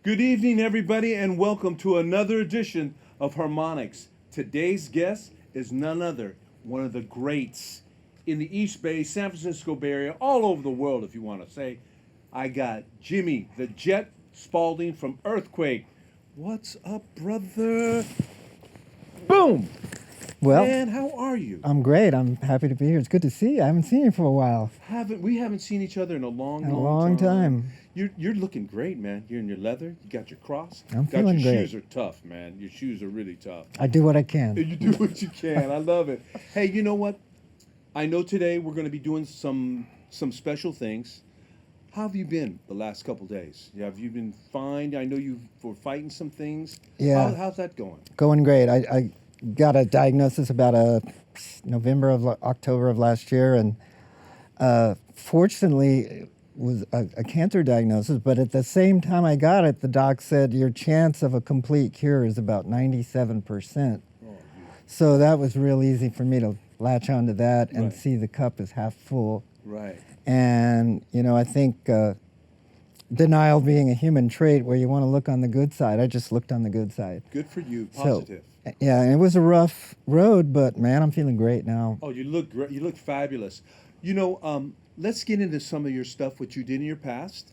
Good evening, everybody, and welcome to another edition of Harmonics. Today's guest is none other, one of the greats in the East Bay, San Francisco Bay Area, all over the world, if you want to say. I got Jimmy, the Jet Spalding from Earthquake. What's up, brother? Boom! Well, man, how are you? I'm great. I'm happy to be here. It's good to see you. I haven't seen you for a while. We haven't seen each other in a long time. You're looking great, man. You're in your leather. You got your cross. I'm feeling great. Your shoes are tough, man. Your shoes are really tough. I do what I can. You do what you can. I love it. Hey, you know what? I know today we're going to be doing some special things. How have you been the last couple days? Have you been fine? I know you were fighting some things. Yeah. How's that going? Going great. I got a diagnosis about October of last year, and fortunately it was a cancer diagnosis, but at the same time I got it, the doc said your chance of a complete cure is about 97%. So that was real easy for me to latch onto that and see the cup is half full. Right. And, I think denial being a human trait where you want to look on the good side, I just looked on the good side. Good for you. Positive. So, yeah, and it was a rough road, but man, I'm feeling great now. Oh, you look great. You look fabulous. Let's get into some of your stuff, what you did in your past.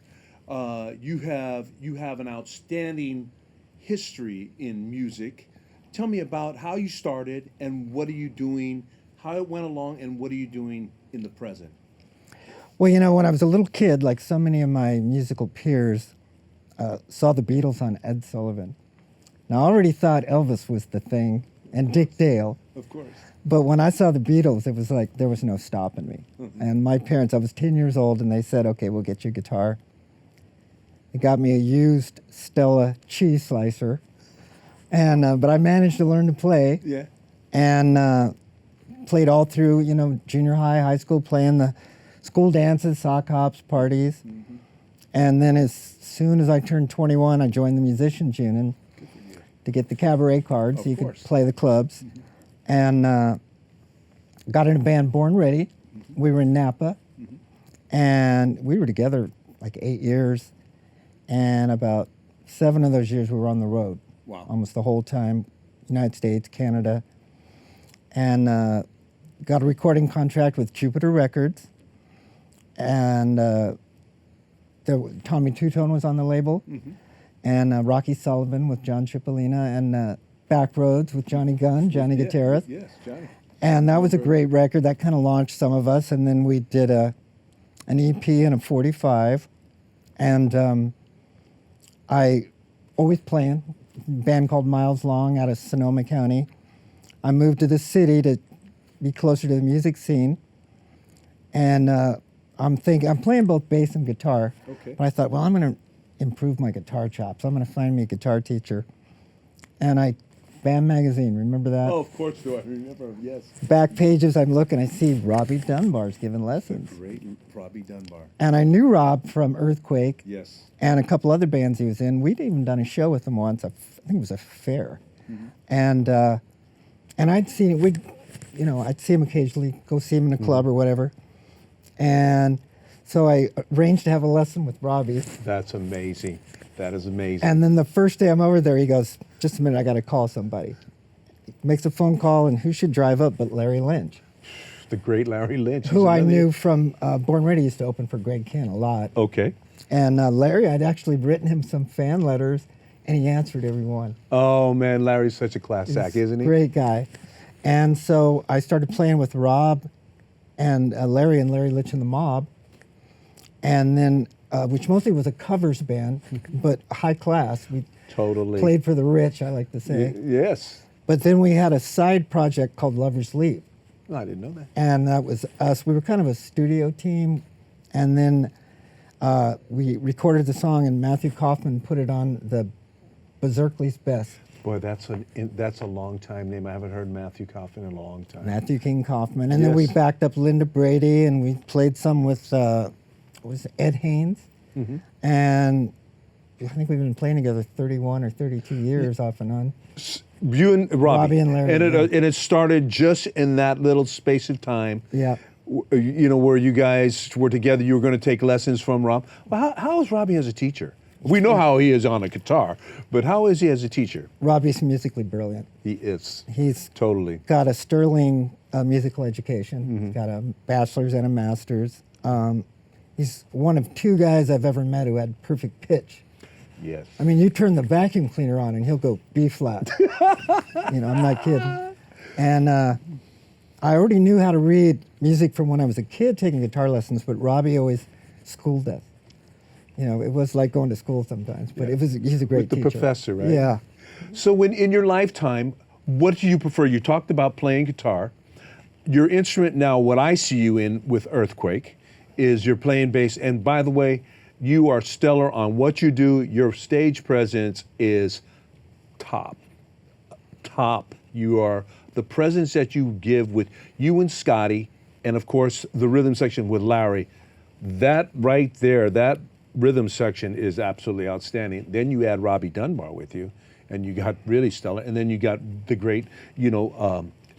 You have an outstanding history in music. Tell me about how you started and what are you doing, how it went along, and what are you doing in the present? Well, when I was a little kid, like so many of my musical peers, saw the Beatles on Ed Sullivan. Now, I already thought Elvis was the thing, and Dick Dale. Of course. But when I saw the Beatles, it was like there was no stopping me. Mm-hmm. And my parents, I was 10 years old, and they said, okay, we'll get you a guitar. They got me a used Stella cheese slicer, and but I managed to learn to play. Yeah. And played all through, junior high school, playing the school dances, sock hops, parties. Mm-hmm. And then as soon as I turned 21, I joined the Musicians Union to get the cabaret card so you could play the clubs. Mm-hmm. And got in a band, Born Ready. Mm-hmm. We were in Napa. Mm-hmm. And we were together like 8 years. And about 7 of those years we were on the road. Wow. Almost the whole time, United States, Canada. And got a recording contract with Jupiter Records. And Tommy Two-Tone was on the label. Mm-hmm. And Rocky Sullivan with John Cipollina, and Backroads with Johnny Gunn, Johnny Guitarist. Yes, Johnny. And that was a great record. That kind of launched some of us. And then we did an EP and a 45. And I always playing, a band called Miles Long out of Sonoma County. I moved to the city to be closer to the music scene. And I'm playing both bass and guitar. Okay. But I thought, well, I'm going to improve my guitar chops. I'm going to find me a guitar teacher. And Bam Magazine, remember that? Oh, of course do I remember, yes. Back pages, I'm looking, I see Robbie Dunbar's giving lessons. The great Robbie Dunbar. And I knew Rob from Earthquake. Yes. And a couple other bands he was in. We'd even done a show with him once. I think it was a fair. Mm-hmm. And I'd seen it. I'd see him occasionally, go see him in a club or whatever. And so I arranged to have a lesson with Robbie. That's amazing. That is amazing. And then the first day I'm over there, he goes, just a minute, I got to call somebody. He makes a phone call, and who should drive up but Larry Lynch? The great Larry Lynch. Who I knew from Born Ready, used to open for Greg Kihn a lot. Okay. And Larry, I'd actually written him some fan letters, and he answered every one. Oh, man, Larry's such a class act, isn't he? Great guy. And so I started playing with Rob and Larry Lynch and the Mob. And then, which mostly was a covers band, but high class. We totally played for the rich, I like to say. Yes. But then we had a side project called Lover's Leap. Oh, I didn't know that. And that was us. We were kind of a studio team. And then We recorded the song, and Matthew Kaufman put it on the Berserkly's Best. Boy, that's a long time name. I haven't heard Matthew Kaufman in a long time. Matthew King Kaufman. And then we backed up Linda Brady, and we played some with was it Ed Haynes. Mm-hmm. And I think we've been playing together 31 or 32 years off and on. You and Robbie and Larry. And it started just in that little space of time. Yeah. You know, where you guys were together. You were going to take lessons from Rob. Well, how is Robbie as a teacher? We know how he is on a guitar, but how is he as a teacher? Robbie's musically brilliant. He is. He's totally got a sterling musical education. Mm-hmm. He's got a bachelor's and a master's. He's one of 2 guys I've ever met who had perfect pitch. yes. I mean, you turn the vacuum cleaner on and he'll go B flat. You know, I'm not kidding. And I already knew how to read music from when I was a kid taking guitar lessons, but Robbie always schooled us. You know, it was like going to school sometimes, but he's a great With the teacher. professor, right? Yeah. So when in your lifetime, what do you prefer? You talked about playing guitar. Your instrument now, what I see you in with Earthquake, is you're playing bass. And by the way, you are stellar on what you do. Your stage presence is top. You are the presence that you give with you and Scotty, and of course the rhythm section with Larry. That right there, that rhythm section is absolutely outstanding. Then you add Robbie Dunbar with you, and you got really stellar. And then you got the great,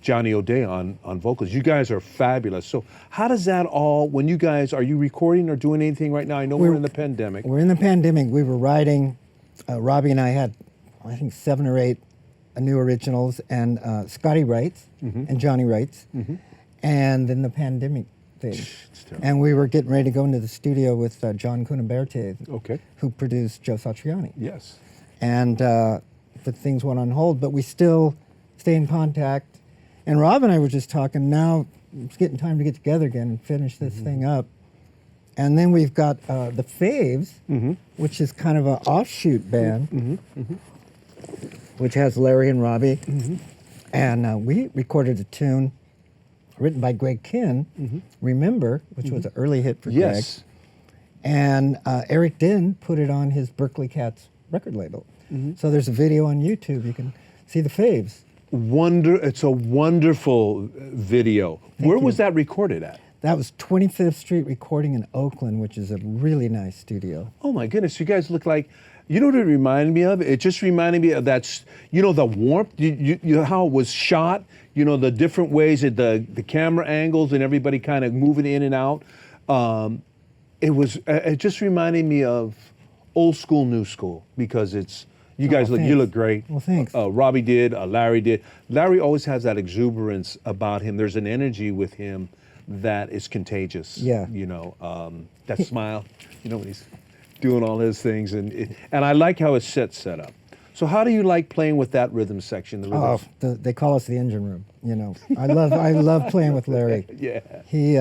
Johnny O'Day on vocals. You guys are fabulous. So how does that all, when you guys, are you recording or doing anything right now? I know we're in the pandemic. We're in the pandemic. We were writing, Robbie and I had, I think, 7 or 8 new originals, and Scotty writes, and Johnny writes, and then the pandemic thing. And we were getting ready to go into the studio with John Cunaberte, who produced Joe Satriani. Yes. And but things went on hold, but we still stay in contact. And Rob and I were just talking, now it's getting time to get together again and finish this thing up. And then we've got the Faves, which is kind of an offshoot band, which has Larry and Robbie. And we recorded a tune written by Greg Kinn, Remember, which was an early hit for Greg. And Eric Din put it on his Berkeley Cats record label. So there's a video on YouTube. You can see the Faves. It's a wonderful video. Where was that recorded at? That was 25th Street Recording in Oakland, which is a really nice studio. Oh my goodness, you guys look like, you know what it reminded me of? It just reminded me of that, the warmth, how it was shot, the different ways that the camera angles and everybody kind of moving in and out. It just reminded me of old school, new school, because you guys you look great. Well, thanks. Robbie did, Larry did. Larry always has that exuberance about him. There's an energy with him that is contagious. Yeah. That smile, when he's doing all his things. And I like how it's set up. So how do you like playing with that rhythm section? They call us the engine room. I love playing with Larry. Yeah. He,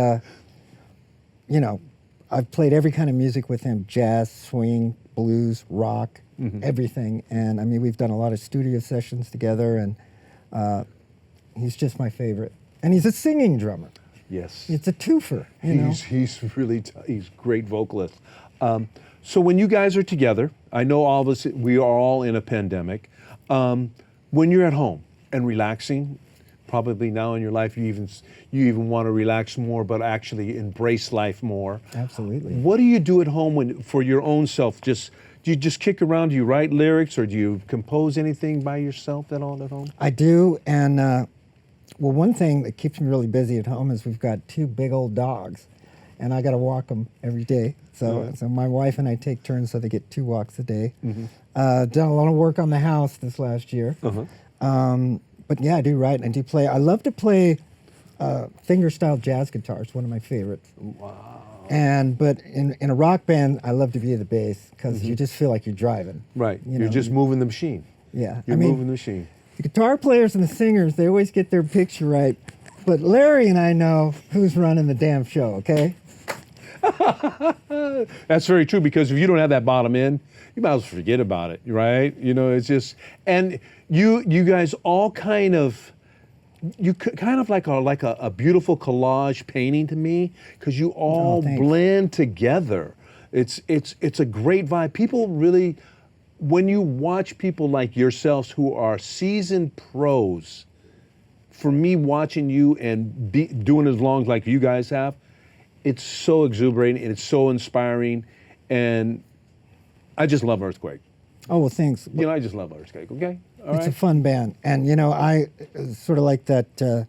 I've played every kind of music with him: jazz, swing, blues, rock, everything. And I mean, we've done a lot of studio sessions together, and he's just my favorite. And he's a singing drummer. Yes. It's a twofer. He's really he's a great vocalist. So when you guys are together, I know all of us, we are all in a pandemic. When you're at home and relaxing, probably now in your life you even want to relax more, but actually embrace life more. Absolutely. What do you do at home for your own self? Do you just kick around? Do you write lyrics, or do you compose anything by yourself at all at home? I do, and well, one thing that keeps me really busy at home is we've got 2 big old dogs, and I got to walk them every day. So my wife and I take turns, so they get 2 walks a day. Done a lot of work on the house this last year. But yeah, I do write and I do play. I love to play finger-style jazz guitar. It's one of my favorites. Wow. But in a rock band, I love to be the bass, because you just feel like you're driving. Right. You're just moving the machine. Yeah. You're moving the machine. The guitar players and the singers, they always get their picture right. But Larry and I know who's running the damn show, okay? That's very true, because if you don't have that bottom end, you might as well forget about it, right? It's just, and you guys all kind of like a beautiful collage painting to me, because you all blend together. It's a great vibe. People really, when you watch people like yourselves who are seasoned pros, for me watching you and doing as long like you guys have, it's so exuberating and it's so inspiring, and I just love Earthquake. Oh, well, thanks. You know, I just love Earthquake. Okay, all It's right. a fun band. And, you know, I sort of like that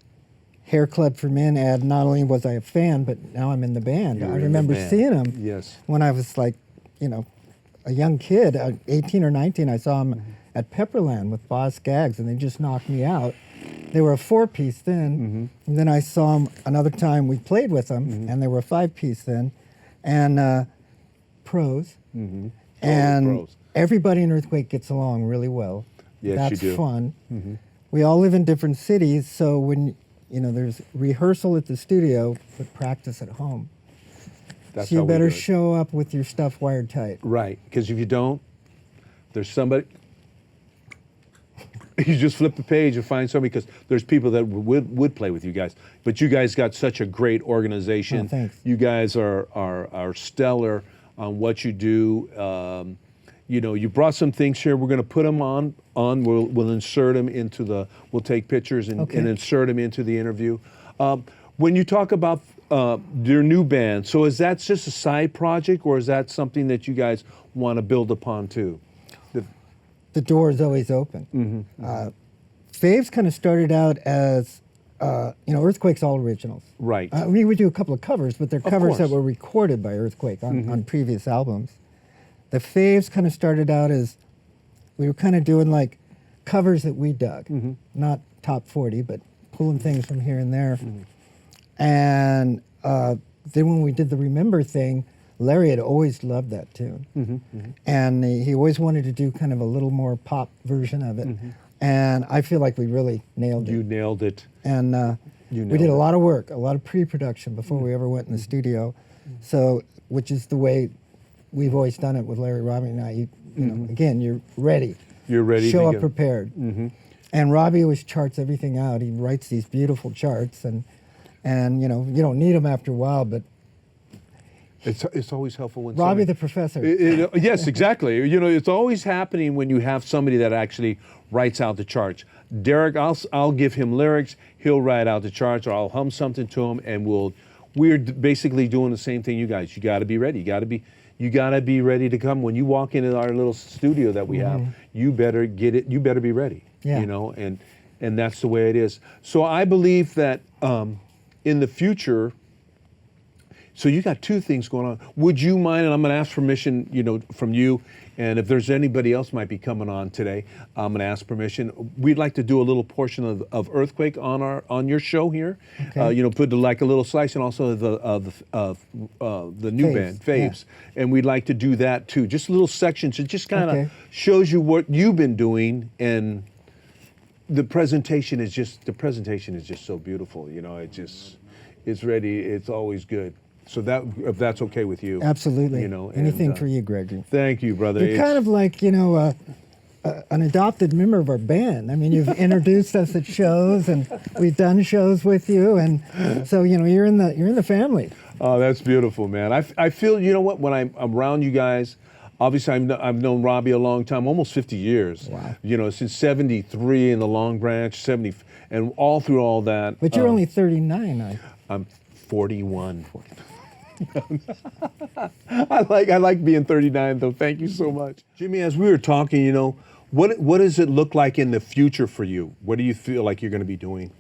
Hair Club for Men ad. Not only was I a fan, but now I'm in the band. You're I in the remember band. seeing them Yes. when I was like, you know, a young kid, 18 or 19. I saw them at Pepperland with Boz Skaggs, and they just knocked me out. They were a 4-piece then, and then I saw them another time. We played with them, and they were a 5-piece then, and pros. And pros. everybody in Earthquake gets along really well. Yes, That's you do. fun. We all live in different cities, so when you know there's rehearsal at the studio, but practice at home. That's So you how we better do it. show up with your stuff wired tight. Right, because if you don't, there's somebody. You just flip the page and find somebody, because there's people that would play with you guys. But you guys got such a great organization. Oh, thanks. You guys are stellar on what you do. You know, you brought some things here. We're going to put them on. We'll insert them into the. We'll take pictures and insert them into the interview. When you talk about your new band, so is that just a side project, or is that something that you guys want to build upon too? The door is always open. Faves kind of started out as, you know, Earthquake's all originals. Right. I mean, we do a couple of covers, but they're covers that course. were recorded by Earthquake on previous albums. The Faves kind of started out as, we were kind of doing like covers that we dug, not top 40, but pulling things from here and there. And then when we did the Remember thing, Larry had always loved that tune. And he always wanted to do kind of a little more pop version of it. And I feel like we really nailed it. You nailed it. And You we did nailed a it. lot of work, a lot of pre-production before we ever went in the studio. So, which is the way we've always done it with Larry, Robbie, and I. You know, again, you're ready. You're ready. Show to up go. prepared. And Robbie always charts everything out. He writes these beautiful charts, and you know, you don't need them after a while, but It's always helpful when Robbie somebody- the professor. Yes, exactly. You know, it's always happening when you have somebody that actually writes out the charts. Derek, I'll give him lyrics. He'll write out the charts, or I'll hum something to him, and we're basically doing the same thing. You guys, you got to be ready. You got to be ready to come. When you walk into our little studio that we have, you better get it. You better be ready. Yeah. You know, and that's the way it is. So I believe that in the future. So you got two things going on. Would you mind, and I'm going to ask permission, you know, from you, and if there's anybody else might be coming on today, I'm going to ask permission. We'd like to do a little portion of Earthquake on your show here. Okay. You know, put like a little slice, and also the new Faves, band, Faves, and we'd like to do that too. Just little sections. It just kind of Okay. shows you what you've been doing, and the presentation is just so beautiful. You know, it's ready. It's always good. So that, if that's okay with you. Absolutely. You know, anything and, for you, Gregory. Thank you, brother. You're kind of like, you know, an adopted member of our band. I mean, you've introduced us at shows, and we've done shows with you, and so you know, you're in the family. Oh, that's beautiful, man. I feel, you know what, when I'm around you guys, obviously I've known Robbie a long time, almost 50 years. Wow. You know, since 73 in the Long Branch, 70, and all through all that. But you're only 39. I'm 41. I like being 39 though. Thank you so much, Jimmy. As we were talking, you know, what does it look like in the future for you? What do you feel like you're going to be doing?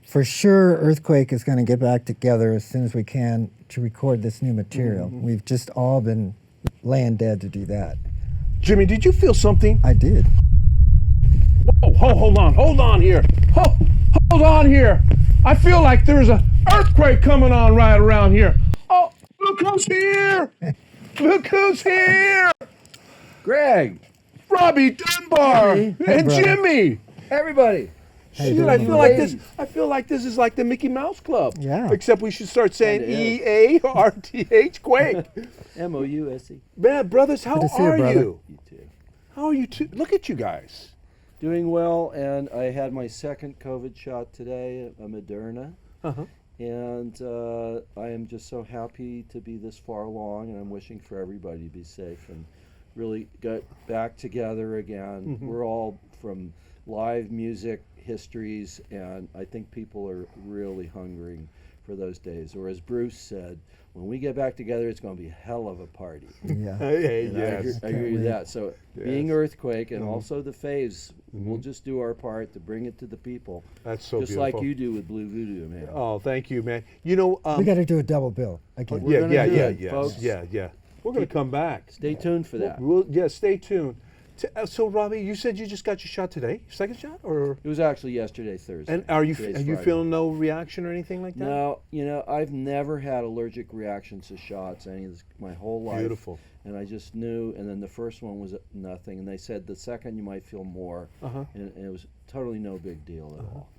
For sure, Earthquake is going to get back together as soon as we can to record this new material. We've just all been laying dead to do that. Jimmy, did you feel something? I did. Whoa, hold on here. Hold on here. I feel like there's an earthquake coming on right around here. Oh, look who's here. Look who's here. Greg, Robbie Dunbar Hey, and brother. Jimmy. everybody. Shit, doing, I man? feel like this is like the Mickey Mouse Club. Yeah. Except we should start saying Kinda EARTH Quake. MOUSE. Man, brothers, how Good to see you, are brother. you? You too. How are you two? Look at you guys. Doing well, and I had my second COVID shot today, a Moderna. Uh-huh. And I am just so happy to be this far along, and I'm wishing for everybody to be safe and really get back together again. We're all from live music histories, and I think people are really hungering for those days. Or as Bruce said, when we get back together, it's going to be a hell of a party. Yeah. Hey, And yes. I agree with that. So being Yes. Earthquake and also the Faves, we'll just do our part to bring it to the people. That's so just beautiful. like you do with Blue Voodoo, man. Oh, thank you, man. You know, We got to do a double bill again. We're gonna do it, yes, folks. yeah. We're gonna come back. Stay tuned for that. Yeah, stay tuned. So, Robbie, you said you just got your shot today, your second shot, or? It was actually yesterday, Thursday. And are you Today's Friday. feeling no reaction or anything like that? No, I've never had allergic reactions to shots my whole life. Beautiful. And I just knew, and then the first one was nothing, and they said the second you might feel more, and it was totally no big deal at all.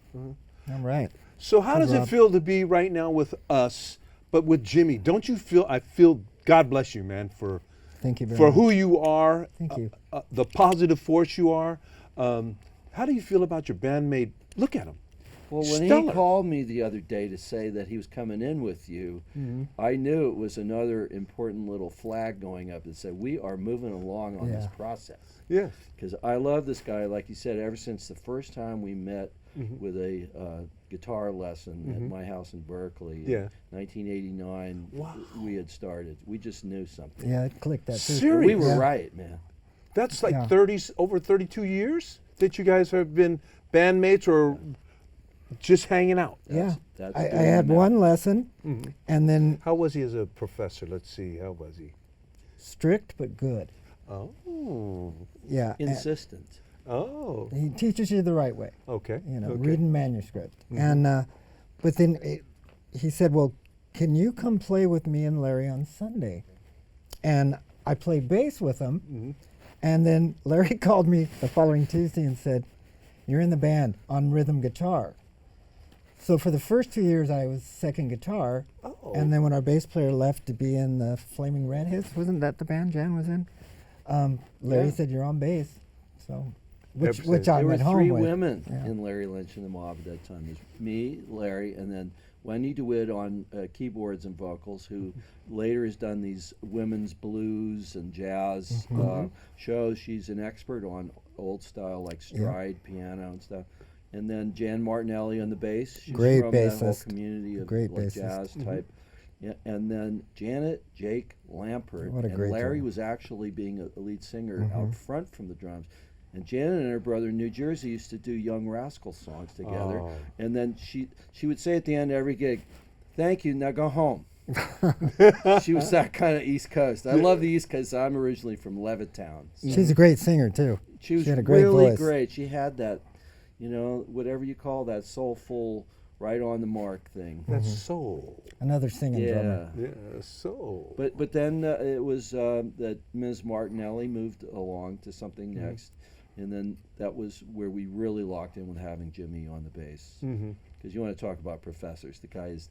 All right. So how does it Rob. feel to be right now with us, but with Jimmy? Don't you feel? I feel. God bless you, man, for Thank you very for much. who you are. Thank you. The positive force you are. How do you feel about your bandmate? Look at him. Well, when Stellar. he called me the other day to say that he was coming in with you, I knew it was another important little flag going up that said, we are moving along on this Yeah. process. Yes. Because I love this guy, like you said, ever since the first time we met with a guitar lesson at my house in Berkeley Yeah. in 1989. Wow. We had started. We just knew something. Yeah, it clicked that too. Serious? We were Yeah. right, man. That's like Yeah. over 32 years that you guys have been bandmates or just hanging out. Yeah. That's I doing had the math. one lesson, and then How was he as a professor? Let's see. How was he? strict but good. Oh. Yeah. and Insistent. Oh. he teaches you the right way. Okay. Okay. Reading manuscript. And but then he said, "Well, can you come play with me and Larry on Sunday?" And I played bass with him. And then Larry called me the following Tuesday and said, "You're in the band on rhythm guitar." So for the first 2 years, I was second guitar. Oh. And then when our bass player left to be in the Flaming Redheads, wasn't that the band Jan was in? Larry Yeah. said, "You're on bass." So, which Ever since. I There were went home three with. women Yeah. in Larry Lynch and the Mob at that time. There's me, Larry, and then Wendy DeWitt on keyboards and vocals, who later has done these women's blues and jazz shows. She's an expert on old style like stride piano and stuff. And then Jan Martinelli on the bass. She's Great from that whole bassist. community of Great like bassist. jazz type. Yeah, and then Janet, Jake, Lampert, What a and great Larry duo. was actually being a lead singer out front from the drums. And Janet and her brother in New Jersey used to do Young Rascal songs together. Oh. And then she would say at the end of every gig, "Thank you, now go home." She was that kind of East Coast. I love the East Coast. I'm originally from Levittown. So She's a great singer too. she was had a great really voice. great. She had that, whatever you call that soulful, right on the mark thing. That's soul. Another singing drummer. Yeah. Yeah, soul. But then it was that Ms. Martinelli moved along to something next, and then that was where we really locked in with having Jimmy on the bass. Because you want to talk about professors, the guy is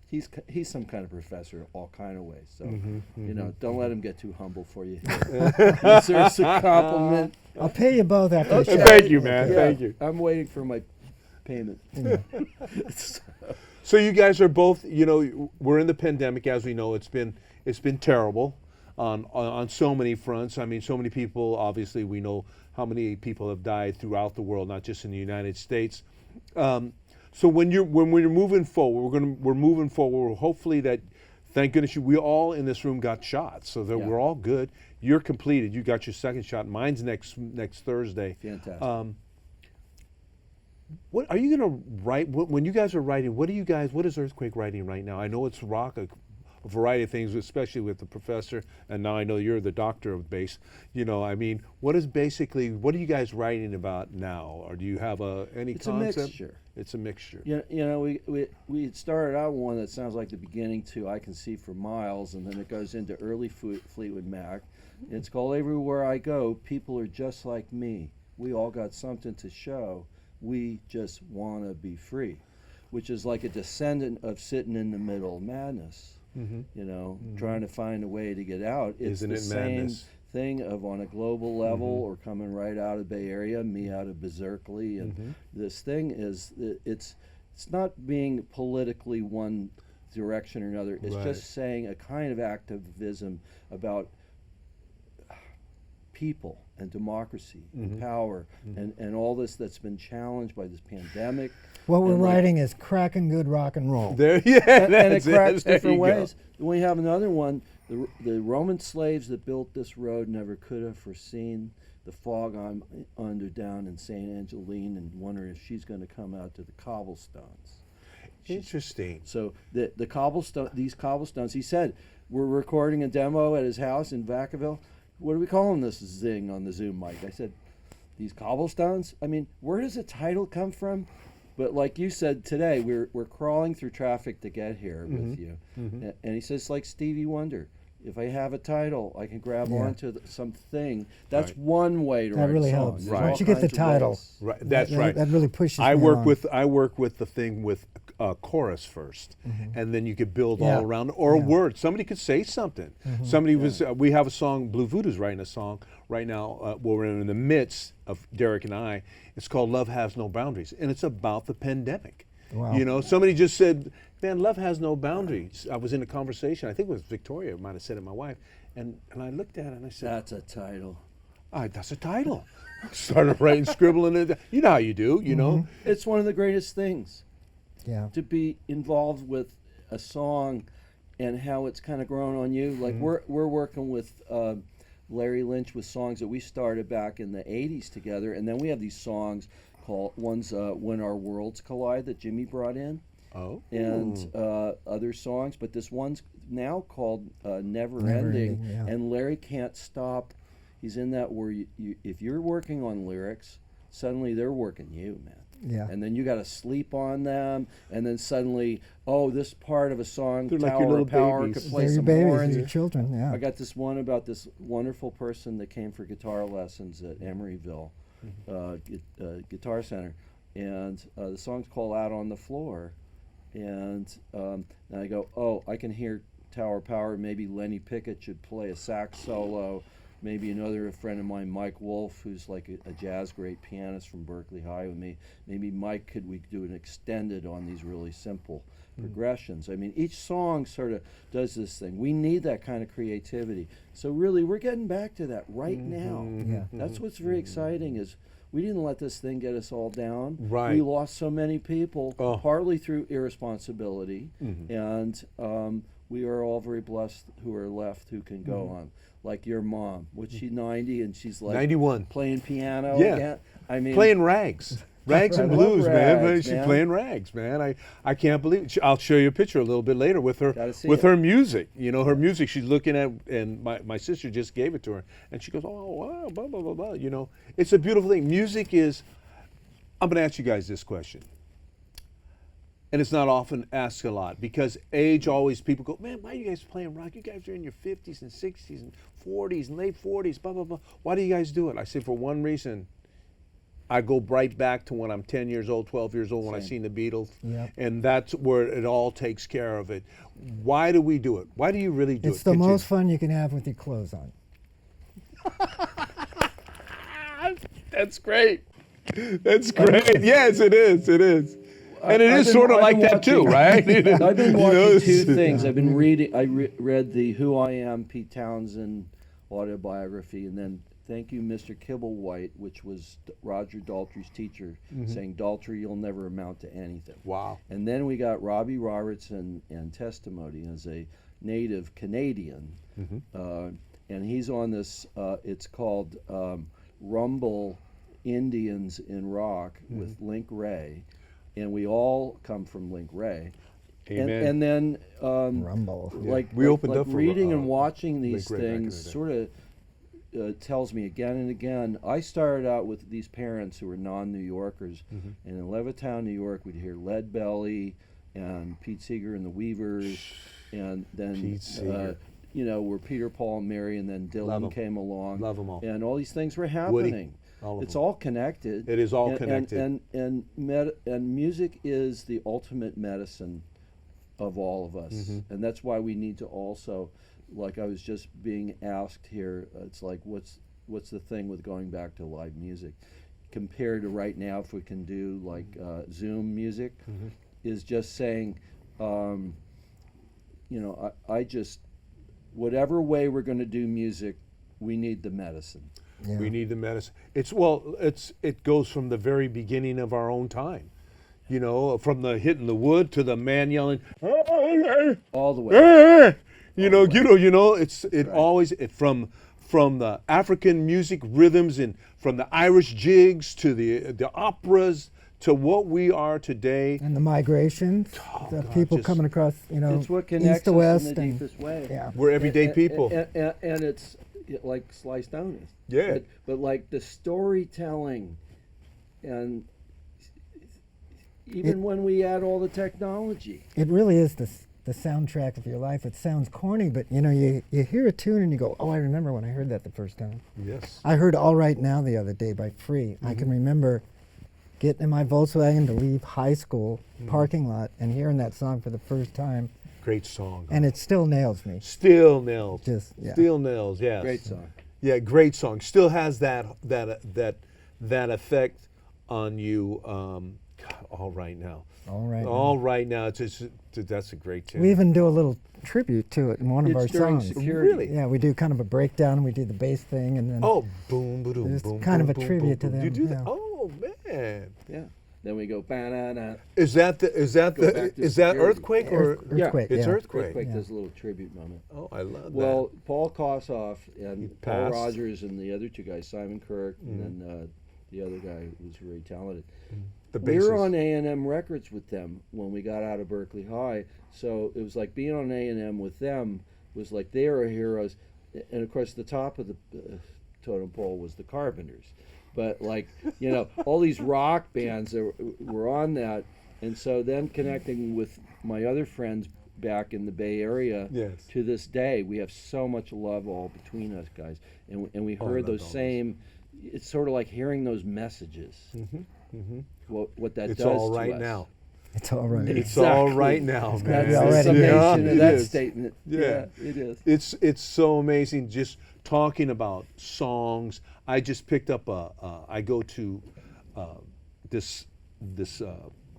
he's some kind of professor in all kind of ways. So don't let him get too humble for you. He deserves a compliment. I'll pay you both after the show. Thank you, man. Yeah, Thank you. I'm waiting for my payment. So you guys are both, we're in the pandemic, as we know. It's been terrible on so many fronts. I mean, so many people. Obviously, we know how many people have died throughout the world, not just in the United States. So when we're moving forward, we're moving forward. Hopefully that, thank goodness, we all in this room got shots, so that Yeah. we're all good. You're completed. You got your second shot. Mine's next Thursday. Fantastic. What are you going to write when you guys are writing? What is Earthquake writing right now? I know it's rock, a variety of things, especially with the professor, and now I know you're the doctor of bass. I mean, what are you guys writing about now, or do you have any It's concept? a mixture. It's a mixture. We had started out one that sounds like the beginning to "I Can See for Miles," and then it goes into early Fleetwood Mac. It's called "Everywhere I Go, People Are Just Like Me. We all got something to show. We just want to be free," which is like a descendant of "Sitting in the Middle of Madness." Trying to find a way to get out. It's Isn't the it same madness? thing of on a global level or coming right out of Bay Area, me out of Berkeley, and this thing is it's it's not being politically one direction or another. It's Right. just saying a kind of activism about people and democracy and power and all this that's been challenged by this pandemic. What we're And, like, writing is cracking good rock and roll. There, yeah, and it that's cracks There different you go. ways. We have another one. The Roman slaves that built this road never could have foreseen the fog I'm under down in St. Angeline and wonder if she's going to come out to the cobblestones. Interesting. So the these cobblestones, he said, we're recording a demo at his house in Vacaville. What are we calling this zing on the Zoom mic? I said, these cobblestones? I mean, where does the title come from? But like you said today, we're crawling through traffic to get here with you. And he says, like Stevie Wonder, if I have a title, I can grab onto something. That's Right. one way to That write really a song. helps. There's Right. all Once you get the kinds of title, ways. Right. That's right. That really pushes I me work on. with the thing with chorus 1st, and then you could build Yeah. all around, or a Yeah. word. Somebody could say something. Somebody was. We have a song. Blue Voodoo's writing a song right now. Well, we're in the midst of Derek and I. It's called "Love Has No Boundaries," and it's about the pandemic. Wow. You know, somebody just said, "Man, love has no boundaries." I was in a conversation. I think it was Victoria. Might have said it. My wife, and I looked at it and I said, That's a title. that's a title." Started writing, scribbling it. You know how you do. You know. It's one of the greatest things. Yeah. To be involved with a song and how it's kind of grown on you. Like we're working with Larry Lynch with songs that we started back in the 80s together, and then we have these songs called one's When Our Worlds Collide that Jimmy brought in, Oh. and other songs, but this one's now called Never Never Ending, Ending, yeah. and Larry can't stop. He's in that where you if you're working on lyrics, suddenly they're working you, man. Yeah. And then you got to sleep on them, and then suddenly, oh, this part of a song, They're like your Tower little of Power, babies. could play They're your some babies, horns. your children. Yeah. I got this one about this wonderful person that came for guitar lessons at Emeryville Guitar Center, and the song's called Out on the Floor, and I go, oh, I can hear Tower of Power. Maybe Lenny Pickett should play a sax solo. Maybe another friend of mine, Mike Wolf, who's like a jazz great pianist from Berkeley High with me. Maybe Mike, we do an extended on these really simple progressions. I mean, each song sort of does this thing. We need that kind of creativity. So really, we're getting back to that right now. Yeah. That's what's very exciting is we didn't let this thing get us all down. Right. We lost so many people, Oh. partly through irresponsibility, and we are all very blessed who are left who can go on. Like your mom, was she 90 and she's like 91. playing piano Yeah. again? I mean, Playing rags. Rags I and love blues, man. rags, She's man. playing rags, man. I can't believe it. I'll show you a picture a little bit later with her Gotta see with it. her music. You know, her music she's looking at, and my sister just gave it to her, and she goes, "Oh, wow, blah blah blah blah." You know, it's a beautiful thing. Music is. I'm going to ask you guys this question, and it's not often asked a lot because age always people go, "Man, why are you guys playing rock? You guys are in your 50s and 60s and 40s and late 40s, blah blah blah. Why do you guys do it?" I say for one reason. I go right back to when I'm 10 years old, 12 years old, when I seen the Beatles, Yep. and that's where it all takes care of it. Why do we do it? Why do you really do It's it? the Could you- most fun you can have with your clothes on. That's great. That's great. Yes, it is. It is. And it I've is been- sort of I've like been that too, watching- right? I've been You watching know, two it's- things. I've been reading. I read the Who I Am Pete Townsend autobiography, and then Thank You, Mr. Kibblewhite, which was Roger Daltrey's teacher, saying, "Daltrey, you'll never amount to anything." Wow. And then we got Robbie Robertson and testimony as a native Canadian, and he's on this. It's called Rumble Indians in Rock with Link Ray, and we all come from Link Ray. Amen. And then Rumble. like We opened like up for, reading and watching these Link Ray back in the things day. sort of tells me again and again. I started out with these parents who were non-New Yorkers, and in Levittown, New York, we'd hear Lead Belly and Pete Seeger and the Weavers, and then Pete Seeger. where Peter, Paul, and Mary, and then Love Dylan 'em. came along. Love 'em all. And all these things were Woody. happening. All of It's them. all connected. It is all And- connected. And music is the ultimate medicine of all of us, and that's why we need to also, like I was just being asked here, it's like what's the thing with going back to live music compared to right now if we can do like Zoom music. is just saying, you know, I just, whatever way we're going to do music, we need the medicine. Yeah. We need the medicine. It goes from the very beginning of our own time. You know, from the hitting the wood to the man yelling, All the way. It always from the African music rhythms and from the Irish jigs to the operas to what we are today. And the migrations, the God, people just- coming across, you know, It's what connects east to us west. in the And, deepest way. yeah. We're everyday people. And it's like Sly Stone is. Yeah. But like the storytelling, and even when we add all the technology. It really is the soundtrack of your life. It sounds corny, but you know, you hear a tune and you go, oh, I remember when I heard that the first time. Yes. I heard All Right Now the other day by Free. I can remember getting in my Volkswagen to leave high school parking lot and hearing that song for the first time, Great song. and it still nails me. Still nails. Just, yeah. Still nails. Yes. Great song. Yeah, great song. Still has that effect on you. God, all right now. All Right Now. All right now. It's just, that's a great tune. We even do a little tribute to it in one of our It's during songs. security. Really? Yeah, we do kind of a breakdown. We do the bass thing, and then Oh, boom, ba doom, It's boom. kind boom, of a boom, tribute boom, to boom. You them, do that? yeah. Oh man. Yeah. Then we go ba-na-na. Is that Go back to security. Earthquake or Earthquake. it's yeah. Earthquake? Quick Yeah. does a little tribute moment. Oh, I love Well, Paul Kossoff and Paul passed. Rogers and the other two guys, Simon Kirk, and then the other guy who was very talented. that. The We were bassist. on A&M Records with them when we got out of Berkeley High, so it was like being on A&M with them was like they are heroes, and of course the top of the totem pole was the Carpenters, but like you know all these rock bands that were on that, and so then connecting with my other friends back in the Bay Area. Yes. To this day, we have so much love all between us guys, and we Oh, I heard love those all those. same. It's sort of like hearing those messages. What that It's does all to right us. now. It's all right. It's all right now, That's man. we the already summation know. of It that is. statement. Yeah. It is. It's so amazing just talking about songs. I just picked up I go to this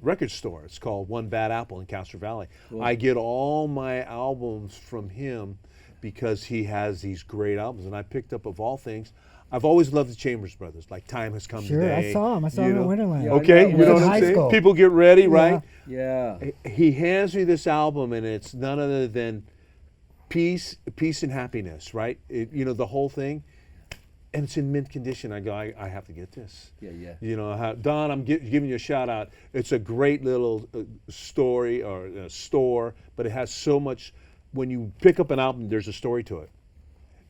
record store. It's called One Bad Apple in Castro Valley. Cool. I get all my albums from him because he has these great albums. And I picked up, of all things, I've always loved the Chambers Brothers, like Time Has Come Sure, Today. I saw him. I saw you him know. at Winterland. Yeah, Okay, I know. you Was know in what I'm high saying? school. People get ready, right? Yeah. He hands me this album, and it's none other than peace and happiness, right? The whole thing, and it's in mint condition. I go, I have to get this. Yeah. You know, Don, I'm giving you a shout out. It's a great little story or store, but it has so much. When you pick up an album, there's a story to it.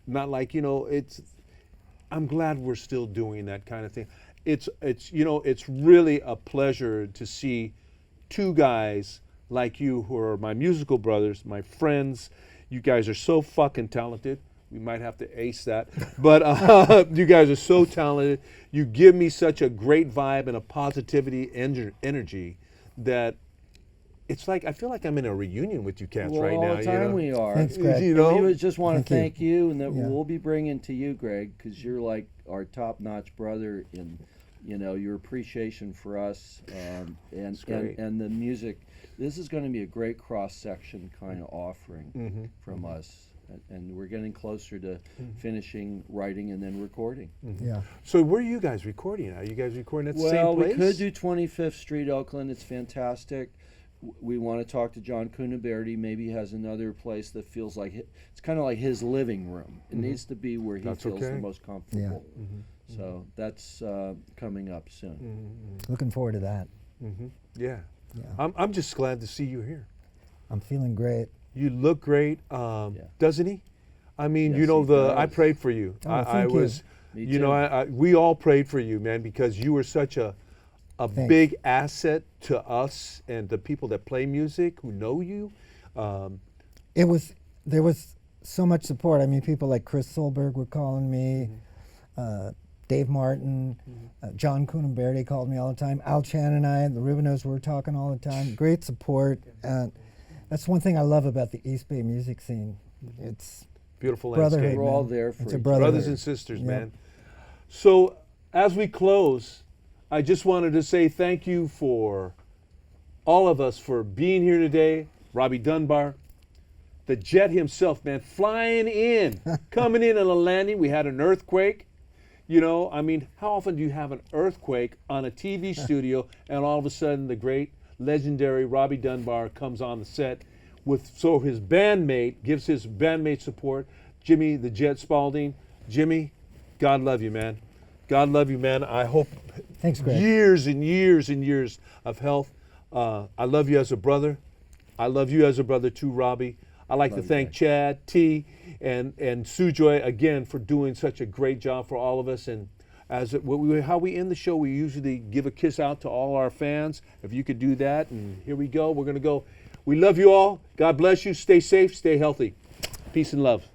Not like it's. I'm glad we're still doing that kind of thing. It's really a pleasure to see two guys like you who are my musical brothers, my friends. You guys are so fucking talented. We might have to ace that, but you guys are so talented. You give me such a great vibe and a positivity energy that it's like I feel like I'm in a reunion with you cats Well, right all now. the time we are. Thanks, Greg. You know? We would just want to Thank thank you, and that Yeah. we'll be bringing to you, Greg, because you're like our top-notch brother in, your appreciation for us, and great. and the music. This is going to be a great cross-section kind of offering from us, and we're getting closer to finishing writing and then recording. Yeah. So where are you guys recording at? Are you guys recording at the Well, same place? we could do 25th Street, Oakland. It's fantastic. We want to talk to John Cuniberti. Maybe he has another place that feels like it's kind of like his living room. It needs to be where he That's feels the okay. most comfortable. So that's coming up soon. Looking forward to that. Yeah. Yeah. I'm just glad to see you here. I'm feeling great. You look great, doesn't he? I mean, Yes, he I does. prayed for you. Oh, I thank you. was, Me you know, too. we all prayed for you, man, because you were such a Thanks. big asset to us and the people that play music who know you. There was so much support. I mean, people like Chris Solberg were calling me, Dave Martin, John Cuniberti called me all the time. Al Chan and I, the Rubinos, were talking all the time. Great support. That's one thing I love about the East Bay music scene. It's Beautiful brotherhood. landscape. We're all man. there for It's a each brotherhood. Brothers and sisters, Yeah. man. So as we close, I just wanted to say thank you for all of us for being here today. Robbie Dunbar, the jet himself, man, flying in, coming in on a landing. We had an earthquake. You know, I mean, how often do you have an earthquake on a TV studio and all of a sudden the great, legendary Robbie Dunbar comes on the set so his bandmate gives his bandmate support, Jimmy the Jet Spalding. Jimmy, God love you, man. God love you, man. I hope Thanks, Greg. years and years and years of health. I love you as a brother. I love you as a brother too, Robbie. I'd like to thank Chad, T, and Sujoy again for doing such a great job for all of us. And how we end the show, we usually give a kiss out to all our fans. If you could do that, and here we go. We're going to go. We love you all. God bless you. Stay safe. Stay healthy. Peace and love.